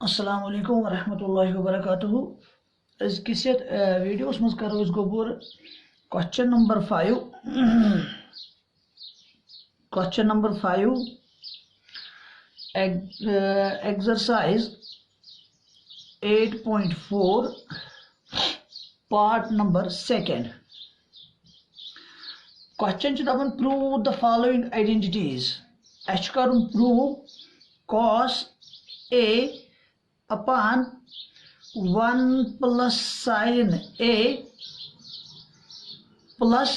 अस्सलाम वालेकुम वरहमतुल्लाहि वबरकातुहू। किस वीडियोस मज करो गोबूर question number 5। Question number 5 exercise 8.4 part number 2। Question दपन prove the following identities. Prove cos a upon 1 plus sin a plus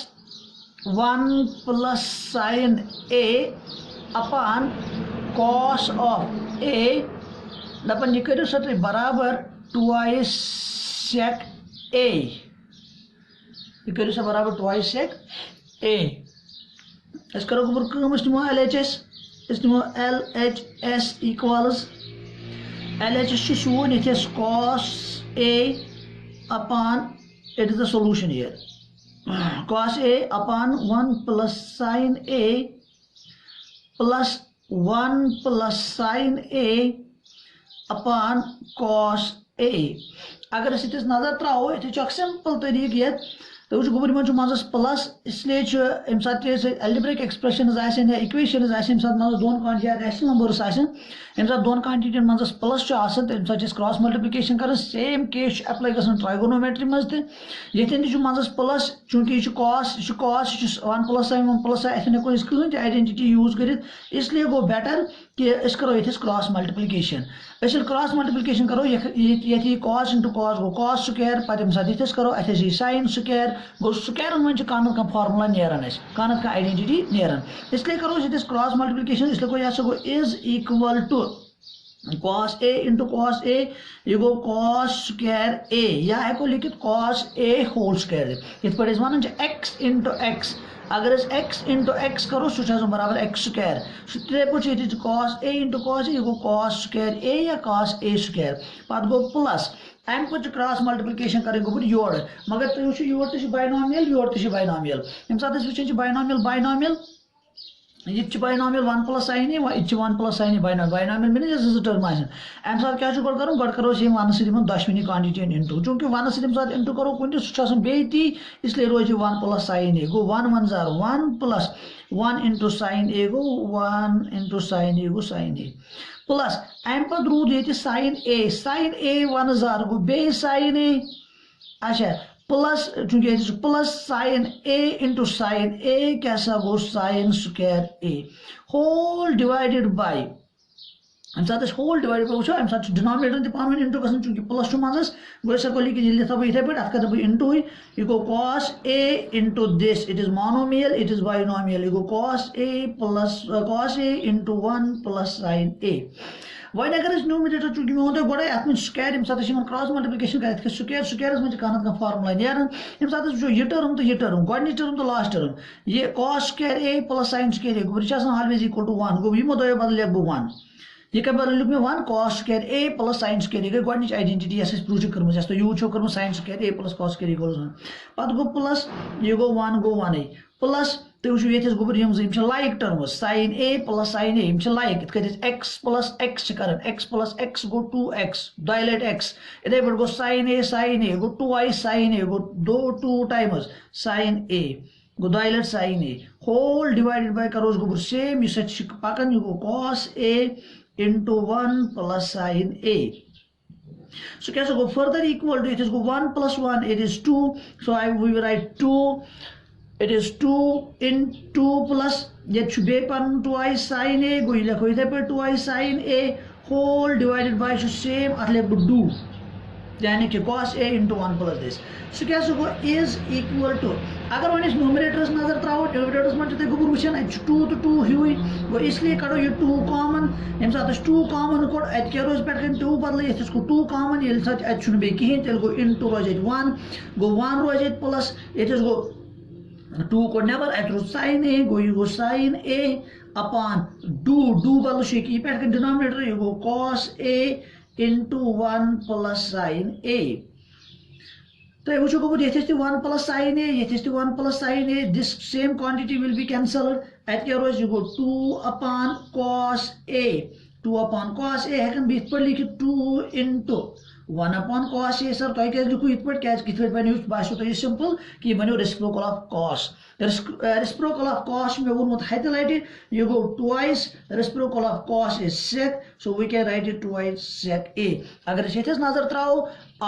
1 plus sin a upon cos of a दपन यह करो सा बराबर twice sec a। यह करो सा बराबर twice sec a। अस करो नमो LHS NaMo LHS equals LHS shown it is cos a upon, it is the solution here, cos a upon 1 plus sin a plus 1 plus sin a upon cos a। अगर इस नजर throw यह simple तरीक ये तो गोबर मजस plus इसलिए algebraic expression या इक्वेशन दोन रैशनल नंबर्स दोन क्वांटिटी मजस प्लस तम क्रॉस मल्टिप्लिकेशन कर सेम केस एप्लाई ग ट्राइगोनोमेट्री मज तन मजस प्लस चूंकि यह कॉस 1 प्लस आई 1 प्लस आई हेको कहीं आइडेंटिटी यूज कर इसलिए गो बेटर कि करो ये क्रॉस मल्टिप्लिकेशन। क्रॉस मल्टिप्लिकेशन करो ये कॉस इंटू कॉस गो कॉस स्क्वायर पे करो अत साइन स्क्वायर गो स्क्वायर मन कह फार्मूला नेरान कह आइडेंटिटी नेरान इसलिए करो ये क्रॉस मल्टिप्लिकेशन इसलिए यह गो is equal to cos a into cos a यह गो cos स्क्वायर a या हेको लिखित cos a होल स्क्वायर ये वन x इंटू x। अगर x इंटू x करो सह बराबर x स्क्वायर ते पे cos a into cos a यह गो cos स्क्वायर a या cos a स्क्वायर पे गो प्लस अम पे क्रॉस मल्टिप्लिकेशन कर गोबर योर मगर तुम वो योर बाइनोमियल योर बाइनोमियल यम सात वो बाइनोमियल बाइनोमियल यह बाइनोमियल 1 प्लस साइन यह 1 प्लस साइन बाइनोमियल मीन जो टर्म अम सात क्या गो करो वन सो दशवनी क्वांटिटी इंटू चूंकि वन सो इंटू करो कुछ बे ती इसलिए रोज 1 प्लस साइन ए गो 1 1 जार 1 plus 1 into sine A go 1 into sine A go sine A plus अम पे रूद ये साइन ए 1 जार गो बे साइन ए अच्छा प्लस चूंकि plus sine A into sine A क्या गो sine square A whole divided by अम सात होल डिवाइडेड बाय वो अम सात डिनोमिनेटर पान इंटू गन चूंकि प्लस मज गो सको लिखित लिखा बह इथे पे अत कर इंटू यह गो cos a into this it is monomial it is binomial यह गो cos a into 1 plus sine A. One अगर न्यूमिनेटर चूंकि मे वो गोड़े अत स्क्वायर यम सात क्रॉस मल्टिप्लिकेशन कर स्क्वायर स्क्वायर मे कह फार्मूला नेरान यम सात वो यह टर्म तो यह टर्म गोडनिच टर्म तो लास्ट टर्म ये cos स्क्वायर ए प्लस साइन स्क्वायर ए गोबर ऑलवेज इक्वल टू 1 गो यमो दो बदल लिख बह 1 यह कह बदल लिख मे 1 cos स्क्वायर ए प्लस साइन स्क्वायर ए गई गोडनिच आइडेंटिटी प्रूव कर तो यूज कर साइन स्क्वायर ए प्लस cos स्क्वायर इक्वल 1 पे गो प्लस यह गो 1 गो 1 प्लस तो वो ये गोबर like terms sine A plus sine A like इत एक्स प्लस एक्स कर एक्स प्लस एक्स गो 2x डायलेट एक्स इथे पे गो साइन ए गो 2i साइन ए गो 2 टाइम्स साइन ए गो डायलेट sine A whole divided by करो गोबर सेम यह पकान यह गो cos a into 1 plus sine A. So क्या गो further equal to it is गो 1 plus 1 it is 2 so I we write 2 it is 2 into plus ये बे पन 2i sin a गो लिखो इथे पे 2i sin a whole divided by same अत लिख डू यानी कि cos a into 1 plus this सो क्या गो इज इक्वल टू अगर वन न्यूमरेटर्स नजर त्रो न्यूमरेटर्स मन गोबर वुचान 2 तो 2 हुई गो इसलिए कड़ो ये 2 कॉमन यम सात 2 कॉमन कोड अत क्या रोज पे 2 बदल ये 2 कॉमन ये सात अत बे कहीं तेल गो इंटू रोज 1 गो 1 रोज प्लस ये गो 2 को नेबर अत रो साइन ए गो यह गो साइन ए अपॉन डू बदल पे डिनोमिनेटर यह गो cos a into 1 plus sine A तो वो गोबर ये 1 प्लस साइन ए ये 1 plus sine A this same quantity will be cancelled अत क्या रोज यह गो 2 upon cos a 2 upon cos a हेकन बह इत पे लिखित 2 into 1 upon cos a sir तुम क्या लिखू इत पे क्या कित पे बनो बासो तुम सिंपल कि बनो reciprocal of cos reciprocal of cos में वोनमुत हत लटि यह गो twice reciprocal of cos is sec so we can write it twice sec a अगर इस नजर त्राओ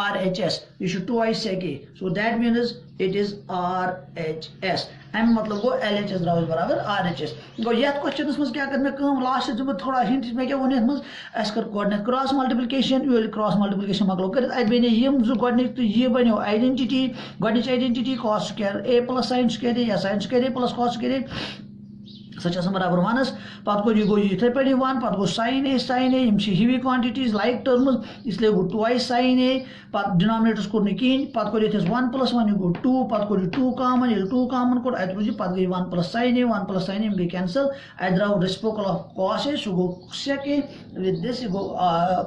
RHS यह twice sec a so that means it is RHS अम मतलब गो LHS द्राव बराबर RHS गो ये क्वेश्चन मज क्या कर मे लास्ट दिम थोड़ा हिंट मे क्या वो मज कर गोडनेथ क्रॉस मल्टीप्लिकेशन क्रॉस मल्टीप्लिकेशन मकलो कर बने यम जो गोडनेथ तो ये बनो आइडेंटिटी गोडनेच identity cos square a plus sin square a या sin square a plus cos square a सच बराबर 1 पे गो इथे पे 1 पे गो sin a हिवी क्वांटिटीज लाइक टर्म्स इसलिए गो twice sin a पे डिनोमिनेटर्स कोर नी कहीं पे ये 1 + 1 गो 2 पे 2 कॉमन ये 2 कॉमन कोर अत रूज पे गई 1 + sin a 1 + sin a गई कैंसल अत द्राव reciprocal of cos a so गो sec a विद दिस गो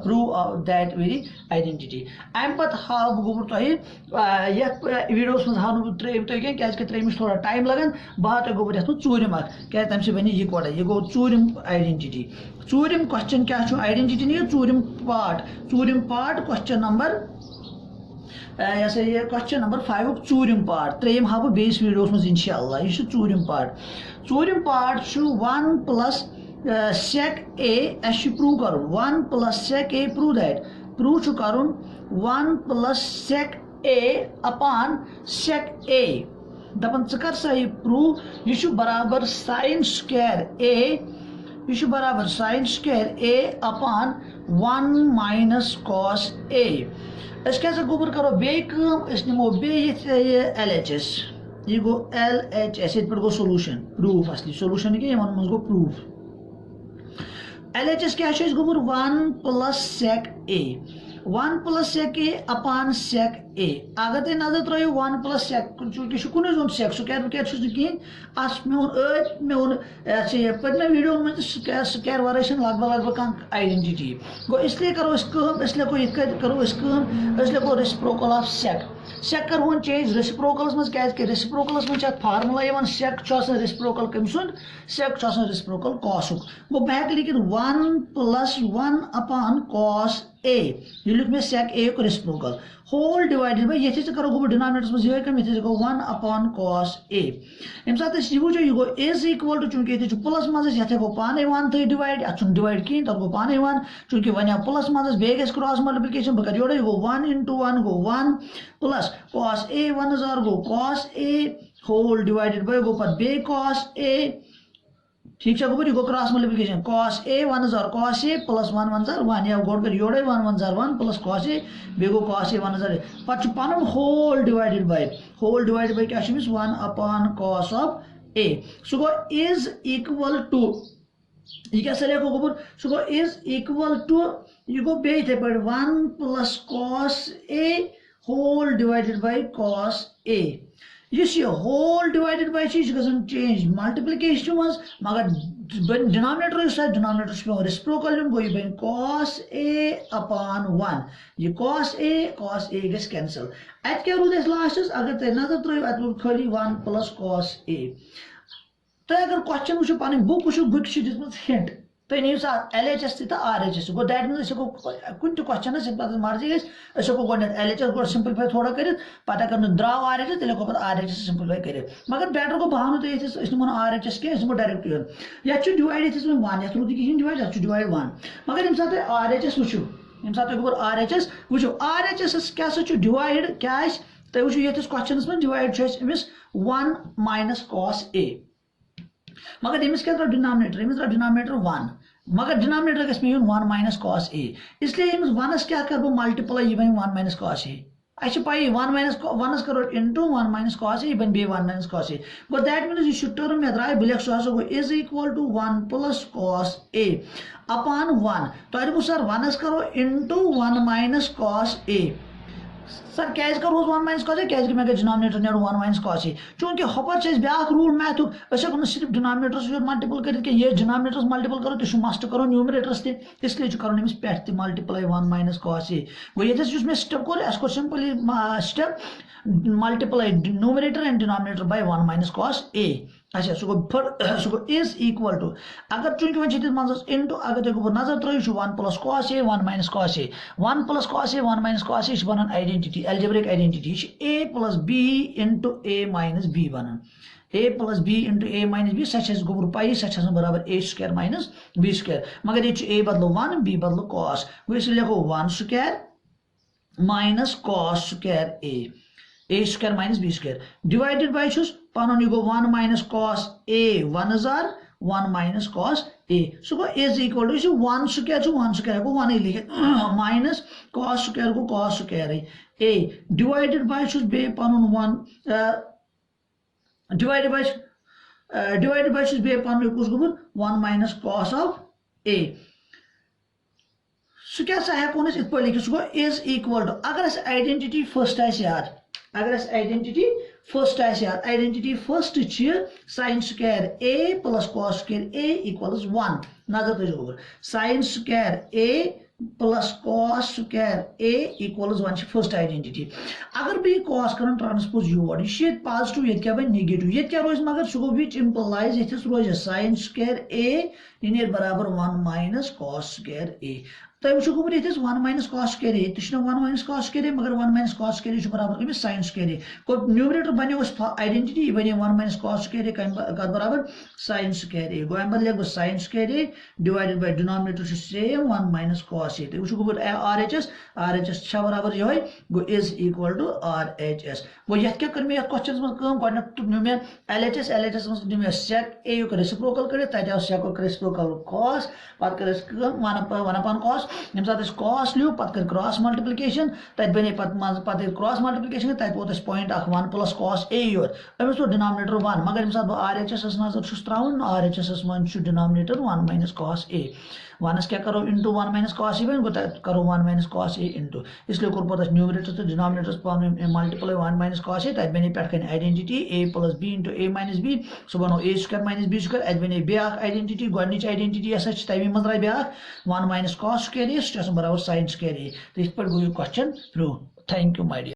प्रूव दैट वेरी आइडेंटिटी अम पे हाव गो तुम ये वीडियोस मज हाव त्रेम तुम क्या त्रेमिस थोड़ा टाइम लगन बह गो ूरम क्या तम से बनी यह कोड़ा यह गो ूरम आइडेंटिटी ूरम क्वेश्चन क्या आइडेंटिटी नहीं ूरम पार्ट क्वेश्चन नंबर ये क्वेश्चन नंबर 5 ूरम पार्ट त्रेम हाव बेस वीडियोस मज इंशाअल्लाह यह ूरम पार्ट 1 + sec a अस प्रूव कर 1 + sec a prove that prove कर 1 + sec a upon sec a दपन कर सा यह प्रूव यह बराबर sin स्क्वायर a यह बराबर sin square a upon 1 - cos a क्या गोबर करो नमो LHS यह गो LHS ये गो सोलूशन प्रूफ असली सोलूशन क्या मज गो प्रूफ LHS क्या गोबर 1 + sec a 1 + sec a upon sec a अगर तुम नजर त्रो 1 + sec चूंकि कुन जोन sec स्क्वायर कहें मे वो पत्मे वीडियो में स्क्वायर वारे लगभग कह आइडेंटिटी गो इसलिए करो इसलिए ये करो इसलिए रेसिप्रोकल ऑफ sec कर वो चेंज रेसिप्रोकल्स मज क्या रेसिप्रोकल्स मज फार्मूला sec रेसिप्रोकल कम सुन sec रेसिप्रोकल cos गो बह लिखित 1 + 1 upon cos a ये लिख मे sec a को रेसिप्रोकल होल डिवाइडेड बाय ये करो गो डिनोमिनेटर्स में ये कम ये गो 1 upon cos a यम साथ वो ये गो इज इक्वल टू चूंकि ये प्लस मज ये गो पाने 1 थ डिवाइड अत डिवाइड कहीं तब गो पाने 1 चूंकि वन प्लस मज बे गस क्रॉस मल्टीप्लिकेशन बह योड़े गो 1 × 1 गो 1 प्लस cos a 1 गो cos a whole divided by गो पर बे cos a ठीक है गो cross multiplication cos a 1 cos a plus 1 1 1 या गोड कर योड़े 1 1 1 प्लस cos a बे गो cos a 1 पत पन होल डिवाइडेड बाय क्या 1 upon cos of a so go is equal to यह क्या सर गोबर so go is equal to यह गो बे इथे पे 1 + cos a whole divided by cos a यह whole divided by change multiplication मज मगर डिनोमिनेटर डिनोमिनेटर रेसिप्रोकल गो यह बन cos a upon 1 यह cos a गस कैंसल अत क्या रूद लास्टस अगर तुम नजर त्रो अत रूद खाली 1 + cos a तुम अगर क्वेश्चन वो पी बुक वो बुक हिंट तुम नीव सा LHS तो RHS गो दैट मीन कुछ क्वेश्चन मर्जी गो गोड LHS गो सिंपलीफाई थोड़ा कर पता कर द्राव RHS तेल पे RHS सिंपलीफाई कर मगर बेटर गो बहानो तो तुम RHS क्या डायरेक्ट ये डिवाइड ये 1 ये रूद कहीं डिवाइड ये डिवाइड 1 मगर यम साथ RHS वो यम साथ गोबर RHS वो RHS क्या डिवाइड क्या तुम वो ये क्वेश्चन में डिवाइड अमिस 1 - cos a मगर यमिस क्या डिनोमिनेटर 1 मगर डिनोमिनेटर गस 1 - cos a इसलिए यमिस 1 क्या कर मल्टीप्लाई यह बन 1 - cos a अच्छे पाई 1 करो इंटू 1 - cos a बन 1 - cos a go that means यह टर्म मे द्राय बह सो go is equal to 1 + cos a upon 1 तो सर 1 करो इंटू 1 - cos a सर क्या करो 1 - cos a क्या मे डिनोमिनेटर नो 1 - cos a चूंकि हपर ब्या रूल मैथुक सिर्फ डिनोमिनेटर्स मल्टीपल कर ये डिनोमिनेटर्स मल्टीपल करो तो मस्ट करो न्यूमरेटर्स इसलिए कर पे मल्टीप्लाई 1 - cos a गो ये मे स्टेप कोर simply step multiply numerator and denominator by 1 - cos a अच्छा सह गो इज इक्वल टू अगर चूंकि वन मज इनटू अगर तुम गो नजर throw 1 plus cos A 1 minus cos A 1 plus cos A 1 minus cos ए बनान identity algebraic identity A plus B into A minus B बनान ए plus B into A minus B सह गोबर पाई सह बराबर ए स्क्वायर माइनस बी स्क्वायर मगर ये ए बदलो 1 B बदलो कॉस गो इस लिखो 1 square minus cos square A square minus B square divided by पन यह गो 1 माइनस कॉस ए 1 जार 1 माइनस कॉस ए सह गो इज इक्वल टू 1 स्क्वायर गो 1 लिखे minus cos square A divided by बे पन 1 डिवाइडेड बाय बे पन कुछ गोमुत 1 माइनस कॉस ऑफ ए सह हेको इत पे लिखित सह गो इज इक्वल टू अगर आइडेंटिटी फर्स्ट याद अगर आइडेंटिटी फर्स्ट sin स्क्वायर ए प्लस कॉस स्क्वायर ए इक्वल्स 1 नजर तक sin स्क्वायर ए प्लस कॉस स्क्वायर ए इक्वल्स 1 फर्स्ट आइडेंटिटी अगर बह कॉस कर ट्रांसपोज योर यह पॉजिटिव ये क्या बन नेगेटिव ये क्या रोज मगर सह गो विच इम्प्लाइज ये रोज sin स्क्वायर ए इन बराबर 1 माइनस कॉस स्क्वायर ए तुम वो गोमुत ये 1 माइनस कॉस स्क्वायर ए तो 1 माइनस कॉस स्क्वायर ए मगर 1 माइनस कॉस स्क्वायर ए बराबर कमिस sin स्क्वायर ए को न्यूमरेटर बने आइडेंटिटी बने 1 माइनस कॉस स्क्वायर ए कत बराबर sin स्क्वायर ए गो अम लिख sin square A divided by denominator same 1 minus cos A तो वो गोमुत RHS बराबर ये गो इज इक्वल टू RHS गो ये क्या कर मे क्वेश्चन में गो न्यू मे LHS में न्यू मे सेक ए यू रेसिप्रोकल कर तक सेक रेसिप्रोकल कॉस पत कर वन अपन कॉस यम साथ कॉस लियो पत कर क्रॉस मल्टीप्लिकेशन तत बने पत क्रॉस मल्टीप्लिकेशन तत वोत पॉइंट 1 प्लस कॉस ए योर अमिस तो डिनोमिनेटर 1 मगर यम साथ RHS नजर त्रावन RHS मन डिनोमिनेटर 1 माइनस कॉस ए 1 क्या करो इंटू 1 माइनस कॉस ए गो करो 1 माइनस कॉस ए इंटू इसलिए कोर पत न्यूमरेटर तो डिनोमिनेटर पान मल्टीप्लाई 1 माइनस कॉस ए तत बने पे identity A plus B into A minus B सह बनो A square minus B square अत बने ब्या आइडेंटिटी गोडनिच आइडेंटिटी तमे मज राय ब्या 1 माइनस कॉस स्क्वायर ए बराबर sin स्क्वायर ए तो इस पे गो question prove thank you my dear